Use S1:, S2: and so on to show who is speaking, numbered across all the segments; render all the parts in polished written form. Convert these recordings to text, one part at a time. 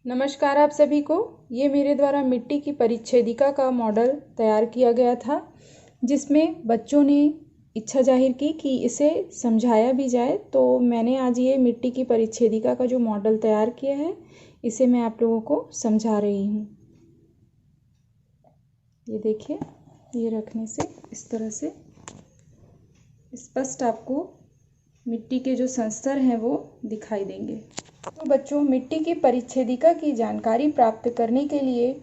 S1: नमस्कार आप सभी को। ये मेरे द्वारा मिट्टी की परिच्छेदिका का मॉडल तैयार किया गया था, जिसमें बच्चों ने इच्छा जाहिर की कि इसे समझाया भी जाए। तो मैंने आज ये मिट्टी की परिच्छेदिका का जो मॉडल तैयार किया है, इसे मैं आप लोगों को समझा रही हूँ। ये देखिए, ये रखने से इस तरह से स्पष्ट आपको मिट्टी के जो संस्तर हैं वो दिखाई देंगे। तो बच्चों, मिट्टी की परिच्छेदिका की जानकारी प्राप्त करने के लिए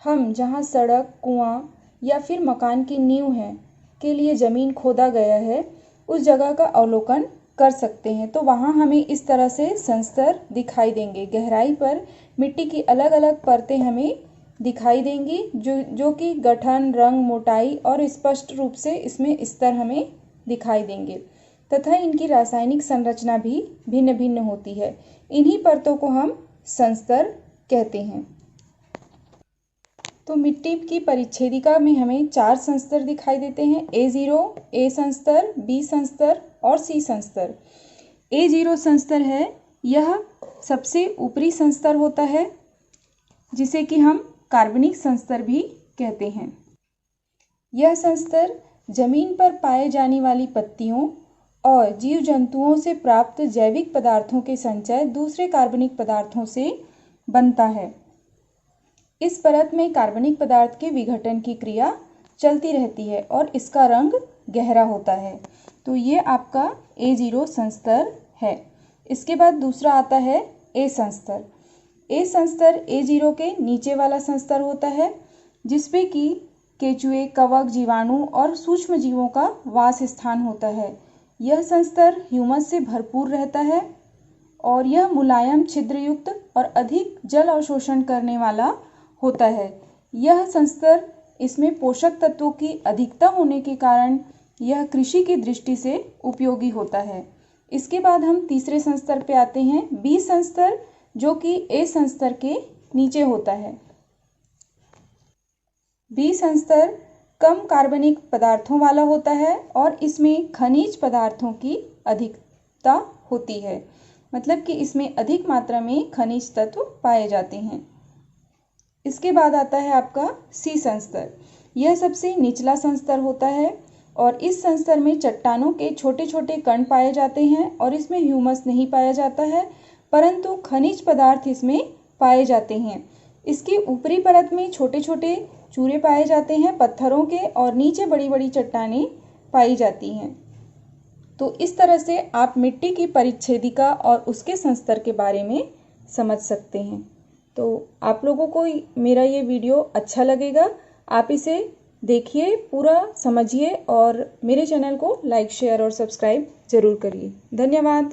S1: हम जहाँ सड़क, कुआं या फिर मकान की नींव है के लिए ज़मीन खोदा गया है, उस जगह का अवलोकन कर सकते हैं। तो वहाँ हमें इस तरह से संस्तर दिखाई देंगे। गहराई पर मिट्टी की अलग अलग परतें हमें दिखाई देंगी, जो कि गठन, रंग, मोटाई और स्पष्ट रूप से इसमें स्तर हमें दिखाई देंगे तथा इनकी रासायनिक संरचना भी भिन्न भिन्न होती है। इन्हीं परतों को हम संस्तर कहते हैं। तो मिट्टी की परिच्छेदिका में हमें 4 संस्तर दिखाई देते हैं: A0, A संस्तर, B संस्तर और C संस्तर। A0 संस्तर है, यह सबसे ऊपरी संस्तर होता है, जिसे कि हम कार्बनिक संस्तर भी कहते हैं। यह संस्तर जमीन पर पाए जाने वाली पत्तियों और जीव जंतुओं से प्राप्त जैविक पदार्थों के संचय दूसरे कार्बनिक पदार्थों से बनता है। इस परत में कार्बनिक पदार्थ के विघटन की क्रिया चलती रहती है और इसका रंग गहरा होता है। तो ये आपका A0 संस्तर है। इसके बाद दूसरा आता है A संस्तर। A संस्तर A0 के नीचे वाला संस्तर होता है, जिसमें कि केंचुए, कवक, जीवाणु और सूक्ष्म जीवों का वास स्थान होता है। यह संस्तर ह्यूमस से भरपूर रहता है और यह मुलायम, छिद्रयुक्त और अधिक जल अवशोषण करने वाला होता है। यह संस्तर, इसमें पोषक तत्वों की अधिकता होने के कारण यह कृषि की दृष्टि से उपयोगी होता है। इसके बाद हम तीसरे संस्तर पे आते हैं, B संस्तर, जो कि A संस्तर के नीचे होता है। B संस्तर कम कार्बनिक पदार्थों वाला होता है और इसमें खनिज पदार्थों की अधिकता होती है, मतलब कि इसमें अधिक मात्रा में खनिज तत्व पाए जाते हैं। इसके बाद आता है आपका C संस्तर। यह सबसे निचला संस्तर होता है और इस संस्तर में चट्टानों के छोटे छोटे कण पाए जाते हैं और इसमें ह्यूमस नहीं पाया जाता है, परंतु खनिज पदार्थ इसमें पाए जाते हैं। इसकी ऊपरी परत में छोटे छोटे चूरे पाए जाते हैं पत्थरों के, और नीचे बड़ी बड़ी चट्टानें पाई जाती हैं। तो इस तरह से आप मिट्टी की परिच्छेदिका और उसके संस्तर के बारे में समझ सकते हैं। तो आप लोगों को मेरा ये वीडियो अच्छा लगेगा। आप इसे देखिए, पूरा समझिए और मेरे चैनल को लाइक, शेयर और सब्सक्राइब जरूर करिए। धन्यवाद।